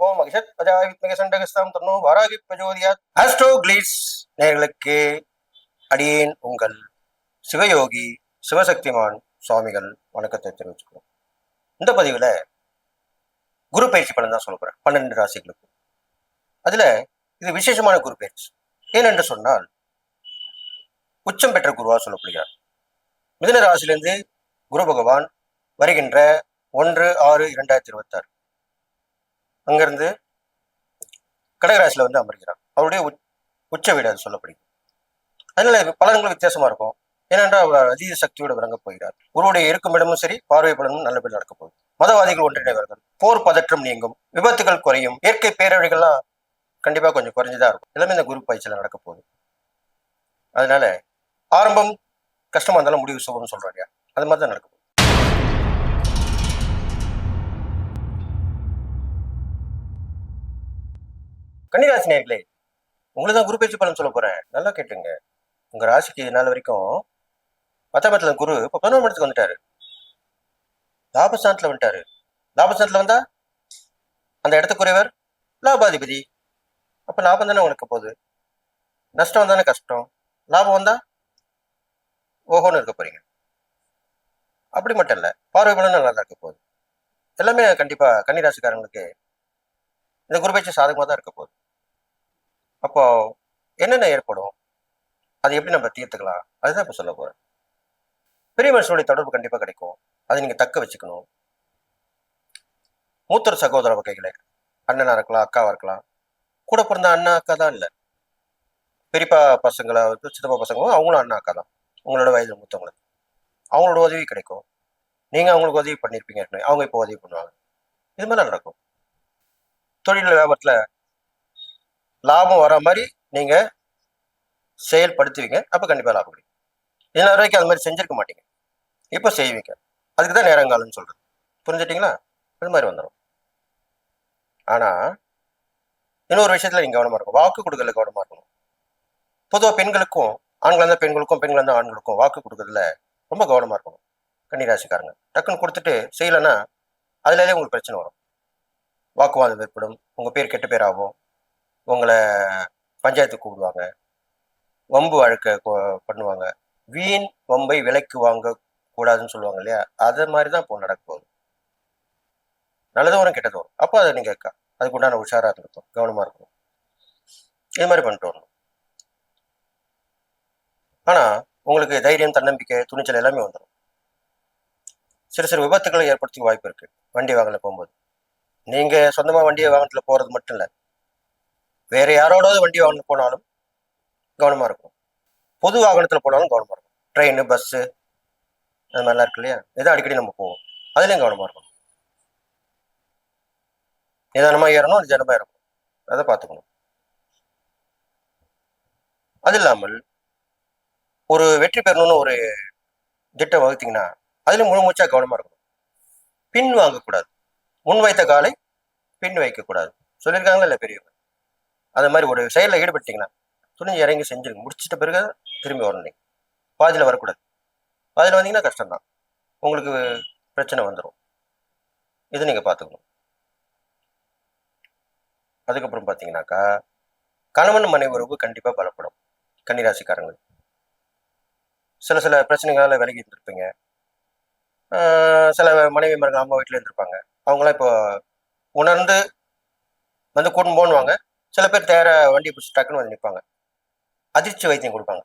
ஓம் மகிஷத் அஜாய் வித்மக சண்டகஸ்தாம் தன்னோ வாராகி பிரஜோதியாத். ஆஸ்ட்ரோ கிளீட்ஸ் நேயர்களுக்கு அடியேன் உங்கள் சிவயோகி சிவசக்திமான் சுவாமிகள் வணக்கத்தை தெரிவிச்சுக்கிறோம். இந்த பதிவுல குரு பயிற்சி பலன் தான் சொல்ல போறேன் 12 ராசிகளுக்கு. அதுல இது விசேஷமான குரு பயிற்சி. ஏனென்று சொன்னால் உச்சம் பெற்ற குருவா சொல்லப்படுகிறார். மிதுன ராசியிலிருந்து குரு பகவான் வருகின்ற 1/6/2026 அங்கிருந்து கடகராசியில வந்து அமர்கிறார். அவருடைய உச்ச வீடு அது சொல்லப்படுகிறது. அதனால பலன்கள் வித்தியாசமா இருக்கும். ஏனென்றால் அவர் அதீத சக்தியோடு விளங்கப் போகிறார். குருவுடைய இருக்கும் இடமும் சரி, பார்வை பலனும் நல்லபடி நடக்க போகுது. மதவாதிகள் ஒன்றிணைவார்கள், போர் பதற்றம் நீங்கும், விபத்துகள் குறையும், இயற்கை பேரழிகள்லாம் கண்டிப்பா கொஞ்சம் குறைஞ்சுதான் இருக்கும். எல்லாமே இந்த குரு பயிற்சியில நடக்க போகுது. அதனால ஆரம்பம் கஷ்டமா இருந்தாலும் முடிவு சுபம்னு சொல்றாங்க. அது மாதிரி தான் நடக்கும். கன்னிராசி நேயர்களே, உங்களுக்கு தான் குரு பயிற்சி பலன் சொல்ல போறேன். நல்லா கேட்டுங்க. உங்க ராசிக்கு நாள் வரைக்கும் 10ஆம் இடத்துல குரு இப்ப 11ஆம் இடத்துக்கு வந்துட்டாரு. லாபஸ்தானத்துல வந்துட்டாரு. லாபஸ்தானத்துல வந்தா அந்த இடத்துக்குரியவர் லாபாதிபதி. அப்ப லாபம் தானே உனக்கு போகுது. நஷ்டம் தானே கஷ்டம். லாபம் வந்தா ஓஹோன்னு இருக்க போறீங்க. அப்படி மட்டும் இல்ல, பார்வை பலன் நல்லா தான் இருக்க போகுது. எல்லாமே கண்டிப்பா கன்னிராசிக்காரங்களுக்கு இந்த குரு பயிற்சி சாதகமா தான் இருக்க போகுது. அப்போ என்னென்ன ஏற்படும், அது எப்படி நம்ம தீர்த்துக்கலாம், அதுதான் இப்ப சொல்ல போறேன். பெரிய மனுஷனுடைய தொடர்பு கண்டிப்பா கிடைக்கும். அதை நீங்க தக்க வச்சுக்கணும். மூத்தர் சகோதர வகைகளை, அண்ணனா இருக்கலாம், அக்காவா இருக்கலாம். கூட பிறந்த அண்ணா அக்கா தான் இல்லை, பெரியப்பா பசங்களை சித்தப்பா பசங்களும் அவங்களும் அண்ணா அக்கா தான். உங்களோட வயதில் மூத்தவங்களுக்கு அவங்களோட உதவி கிடைக்கும். நீங்க அவங்களுக்கு உதவி பண்ணியிருப்பீங்க, அவங்க இப்போ உதவி பண்ணுவாங்க. இது மாதிரி நடக்கும். தொழில் வியாபாரத்துல லாபம் வர மாதிரி நீங்க செயல்படுத்துவீங்க. அப்ப கண்டிப்பா லாபம் கிடைக்கும். இதனால வரைக்கும் அது மாதிரி செஞ்சிருக்க மாட்டீங்க, இப்ப செய்வீங்க. அதுக்கு தான் நேரங்காலம்னு சொல்றது. புரிஞ்சுட்டீங்களா? அது மாதிரி வந்துடும். ஆனா இன்னொரு விஷயத்துல நீங்க கவனமா இருக்கும். வாக்கு கொடுக்கறதுல கவனமா இருக்கணும். பொதுவாக பெண்களுக்கும், ஆண்களா இருந்தால் பெண்களுக்கும், பெண்களா இருந்தால் ஆண்களுக்கும் வாக்கு கொடுக்கறதுல ரொம்ப கவனமா இருக்கணும். கன்னிராசிக்காரங்க டக்குன்னு கொடுத்துட்டு செய்யலைன்னா அதுலயே உங்களுக்கு பிரச்சனை வரும். வாக்குவாதம் ஏற்படும். உங்க பேர் கெட்ட பேர் ஆகும். உங்களை பஞ்சாயத்துக்கு கூப்பிடுவாங்க, வம்பு வழக்க பண்ணுவாங்க. வீண் வம்பை விலைக்கு வாங்க கூடாதுன்னு சொல்லுவாங்க இல்லையா? அது மாதிரிதான் இப்போ நடக்க போகுது. நல்லதும் வரும், கெட்டதும் வரும். அப்போ அதை நீங்க அதுக்கு உண்டான உஷாரா இருக்கணும், கவனமா இருக்கணும். இது மாதிரி பண்ணிட்டு வரணும். ஆனா உங்களுக்கு தைரியம், தன்னம்பிக்கை, துணிச்சல் எல்லாமே வந்துடும். சிறு சிறு விபத்துக்களை ஏற்படுத்த வாய்ப்பு இருக்கு. வண்டி வாகனத்துல போகும்போது நீங்க சொந்தமா வண்டியை வாகனத்துல போறது மட்டும் இல்ல, வேற யாரோட வண்டி வாகனம் போனாலும் கவனமா இருக்கும். பொது வாகனத்துல போனாலும் கவனமா இருக்கும். ட்ரெயின், பஸ் அது மாதிரிலாம் இருக்கு இல்லையா? எதோ அடிக்கடி நம்ம போவோம், அதுலயும் கவனமா இருக்கும். நிதானமா ஏறணும், நிதானமா இருக்கும். அதை பார்த்துக்கணும். அது இல்லாமல் ஒரு வெற்றி பெறணும்னு ஒரு திட்டம் வகுத்தீங்கன்னா அதுல முழு மூச்சா கவனமா இருக்கணும். பின் வாங்கக்கூடாது. முன் வைத்த காலை பின் வைக்கக்கூடாது சொல்லியிருக்காங்களா இல்லை பெரியவங்க? அது மாதிரி ஒரு செயலில் ஈடுபட்டீங்கன்னா துணிஞ்சு இறங்கி செஞ்சுருங்க. முடிச்சிட்ட பிறகு திரும்பி வரணும். நீங்க பாதியில் வரக்கூடாது. பாதியில் வந்தீங்கன்னா கஷ்டம்தான், உங்களுக்கு பிரச்சனை வந்துடும். இது நீங்க பார்த்துக்கணும். அதுக்கப்புறம் பார்த்தீங்கன்னாக்கா கணவன் மனைவி உறவு கண்டிப்பா பலப்படும். கன்னிராசிக்காரங்கள் சில சில பிரச்சனைகளால விலகி இருந்திருப்பீங்க. சில மனைவிமார்கள் அம்மா வீட்டில் இருந்திருப்பாங்க. அவங்களாம் இப்போ உணர்ந்து வந்து கூட்டின்னு போனுவாங்க. சில பேர் வண்டி பிடிச்சி டக்குன்னு வந்து நிற்பாங்க. அதிர்ச்சி வைத்தியம் கொடுப்பாங்க.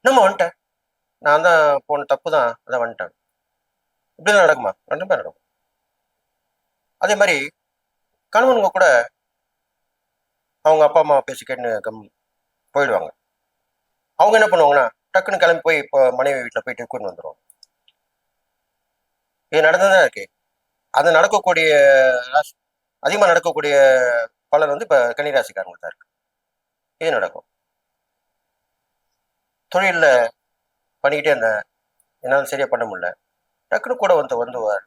நம்ம வந்துட்டேன், நான் தான் போன தப்பு தான், அதான் வந்துட்டேன். இப்படிதான் நடக்குமா? கண்டிப்பா நடக்கும். அதே மாதிரி கணவனுங்க கூட அவங்க அப்பா அம்மா பேசி கேட்டு போயிடுவாங்க. அவங்க என்ன பண்ணுவாங்கன்னா டக்குன்னு கிளம்பி போய் இப்போ மனைவி வீட்டில் போயிட்டு கூட்டின்னு வந்துடுவாங்க. இது நடந்துதான் இருக்கு. அது நடக்கக்கூடிய அதிகமாக நடக்கக்கூடிய பலன் வந்து இப்போ கன்னிராசிக்காரங்களுக்கு தான் இருக்கு. இது நடக்கும். தொழிலில் பண்ணிக்கிட்டே இருந்தேன், என்னால் சரியா பண்ண முடியல. டக்குனு கூட வந்துவார்.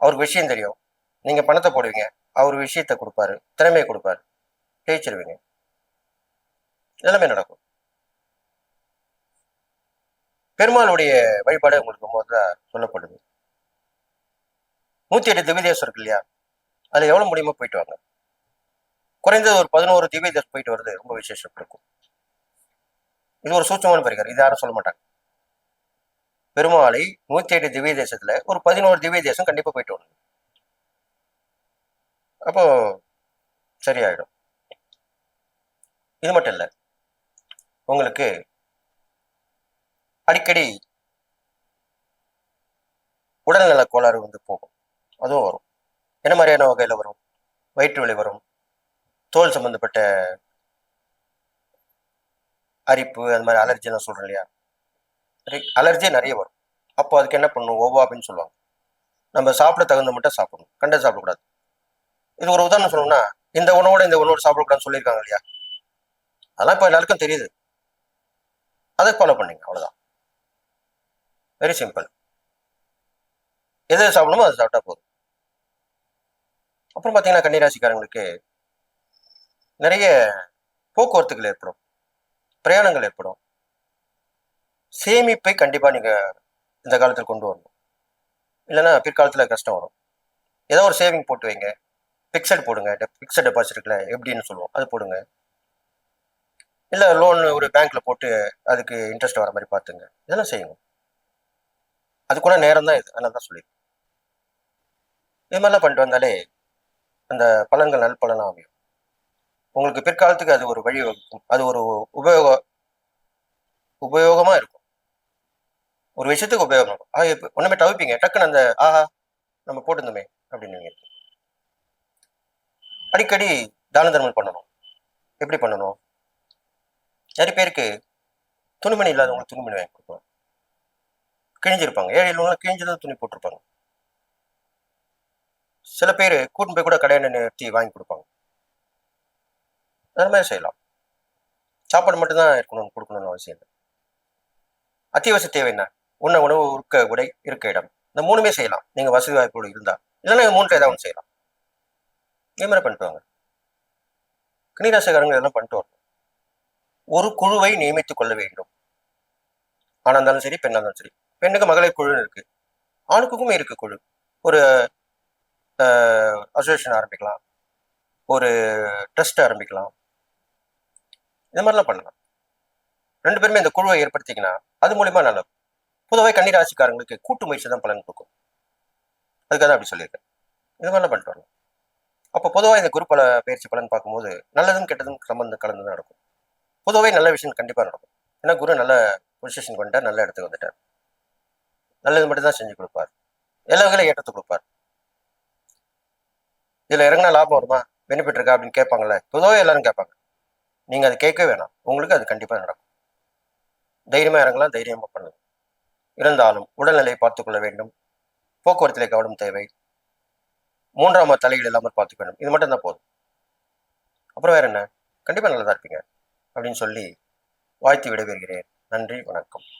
அவருக்கு விஷயம் தெரியும். நீங்க பணத்தை போடுவீங்க, அவர் விஷயத்தை கொடுப்பாரு, திறமையை கொடுப்பாரு, ஜெயிச்சிருவீங்க. எல்லாமே நடக்கும். பெருமாளுடைய வழிபாடு உங்களுக்கு முதல்ல சொல்லப்படுது. 108 திவ்யதேசம் இருக்கு இல்லையா? அதுல எவ்வளவு முடியுமோ போயிட்டு வாங்க. குறைந்தது ஒரு 11 திவ்ய தேசம் போயிட்டு வருது ரொம்ப விசேஷம் இருக்கும். இது ஒரு சூட்சமான பரிகாரம். இது யாரும் சொல்ல மாட்டாங்க. பெருமாளை 108 திவ்ய தேசத்துல ஒரு 11 திவ்ய தேசம் கண்டிப்பா போயிட்டு வரணும். அப்போ சரியாயிடும். இது மட்டும் இல்ல, உங்களுக்கு அடிக்கடி உடல்நல கோளாறு வந்து போகும். அதுவும் வரும். என்ன மாதிரியான வகையில வரும்? வயிற்று வலி வரும், தோல் சம்பந்தப்பட்ட அரிப்பு, அது மாதிரி அலர்ஜி எல்லாம் சொல்றேன் இல்லையா? அலர்ஜியே நிறைய வரும். அப்போ அதுக்கு என்ன பண்ணணும்? ஓவாப்பின்னு சொல்லுவாங்க. நம்ம சாப்பிட தகுந்த மட்டும் சாப்பிடணும், கண்டது சாப்பிடக்கூடாது. இது ஒரு உதாரணம் சொல்லணும்னா, இந்த உணவோட இந்த உணவோட சாப்பிடக்கூடாதுன்னு சொல்லியிருக்காங்க இல்லையா? அதெல்லாம் இப்போ எல்லாருக்கும் தெரியுது. அதை ஃபாலோ பண்ணீங்க, அவ்வளவுதான். Very simple. எது சாப்பிடணுமோ அதை சாப்பிட்டா போதும். அப்புறம் பார்த்தீங்கன்னா, கன்னிராசிக்காரங்களுக்கு நிறைய போக்குவரத்துகள் ஏற்படும், பிரயாணங்கள் ஏற்படும். சேமிப்பை கண்டிப்பா நீங்க இந்த காலத்தில் கொண்டு வரணும். இல்லைன்னா பிற்காலத்துல கஷ்டம் வரும். ஏதோ ஒரு சேவிங் போட்டு வைங்க. பிக்சட் போடுங்க. பிக்சட் டெபாசிட் இருக்குல்ல, எப்படின்னு சொல்லுவோம், அது போடுங்க. இல்ல லோன் ஒரு பேங்க்ல போட்டு அதுக்கு இன்ட்ரெஸ்ட் வர மாதிரி பார்த்துங்க. இதெல்லாம் செய்யுங்க. அதுக்குள்ள நேரம் தான் இது. அதனால தான் சொல்லி இது மாதிரிலாம் பண்ணிட்டு வந்தாலே அந்த பலன்கள் நல்பலனா அமையும். உங்களுக்கு பிற்காலத்துக்கு அது ஒரு வழி வகுக்கும். அது ஒரு உபயோகமா இருக்கும். ஒரு விஷயத்துக்கு உபயோகம் இருக்கும். ஒண்ணுமே தவிப்பீங்க, டக்குன்னு அந்த ஆஹா நம்ம போட்டிருந்தோமே அப்படின்னு நீங்க அடிக்கடி தான தர்மம் பண்ணணும். எப்படி பண்ணணும்? நிறைய பேருக்கு துணிமணி இல்லாதவங்களுக்கு துணிமணி வாங்கி கொடுப்பாங்க. கிழிஞ்சிருப்பாங்க. ஏழை உள்ளவங்க கிழிஞ்சதான் துணி போட்டிருப்பாங்க. சில பேர் கூட்டின்னு போய் கூட கடையில நிறுத்தி வாங்கி கொடுப்பாங்க. அந்த மாதிரி செய்யலாம். சாப்பாடு மட்டும் தான் இருக்கணும், கொடுக்கணும்னு அவசியம் இல்லை. அத்தியாவசிய தேவை என்ன? உணவு, உடுக்க உடை, இருக்க இடம். இந்த 3மே செய்யலாம். நீங்க வசதி வாய்ப்போடு இருந்தா. இல்லைன்னா 3ல ஏதாவது ஒன்று செய்யலாம். இதே மாதிரி பண்ணிட்டு வாங்க. கன்னிராசிக்காரங்க இதெல்லாம் பண்ணிட்டு வரணும். ஒரு குழுவை நியமித்துக் கொள்ள வேண்டும். ஆணா இருந்தாலும் சரி, பெண்ணா இருந்தாலும் சரி. பெண்ணுக்கு மகளிர் குழு இருக்கு, ஆணுக்குமே இருக்கு குழு. ஒரு அசோசியேஷன் ஆரம்பிக்கலாம், ஒரு ட்ரஸ்ட் ஆரம்பிக்கலாம். இந்த மாதிரிலாம் பண்ணலாம். 2 பேருமே இந்த குழுவை ஏற்படுத்திங்கன்னா அது மூலியமா நல்லது. பொதுவாக கன்னிராசிக்காரங்களுக்கு கூட்டு முயற்சி தான் பலன் கொடுக்கும். அதுக்காக தான் அப்படி சொல்லியிருக்கேன். இது மாதிரிலாம் பண்ணிட்டு வரலாம். அப்போ பொதுவாக இந்த குரு பயிற்சி பலன் பார்க்கும்போது நல்லதும் கெட்டதும் சம்பந்தம் கலந்து தான் நடக்கும். பொதுவாகவே நல்ல விஷயம் கண்டிப்பாக நடக்கும். ஏன்னா குரு நல்ல பொசிஷன் கொண்டார், நல்ல இடத்துக்கு வந்துட்டார். நல்லது மட்டும் தான் செஞ்சு கொடுப்பார். எல்லா வகையிலும் ஏற்றத்தை கொடுப்பார். இதுல இறங்கினா லாபம் வருமா, பெனிஃபிட் இருக்கா அப்படின்னு கேட்பாங்கல்ல, பொதுவாக எல்லாரும் கேட்பாங்க. நீங்க அதை கேட்கவே வேணாம், உங்களுக்கு அது கண்டிப்பா நடக்கும். தைரியமா இறங்கலாம், தைரியமா பண்ணலாம். இருந்தாலும் உடல்நிலையை பார்த்துக் கொள்ள வேண்டும். போக்குவரத்திலே கவனம் தேவை. 3ஆம் தலையீடு இல்லாமல் பார்த்துக்க வேண்டும். இது மட்டும் தான் போதும். அப்புறம் வேற என்ன? கண்டிப்பா நல்லதா இருப்பீங்க அப்படின்னு சொல்லி வாழ்த்தி விடைபெறுகிறேன். நன்றி, வணக்கம்.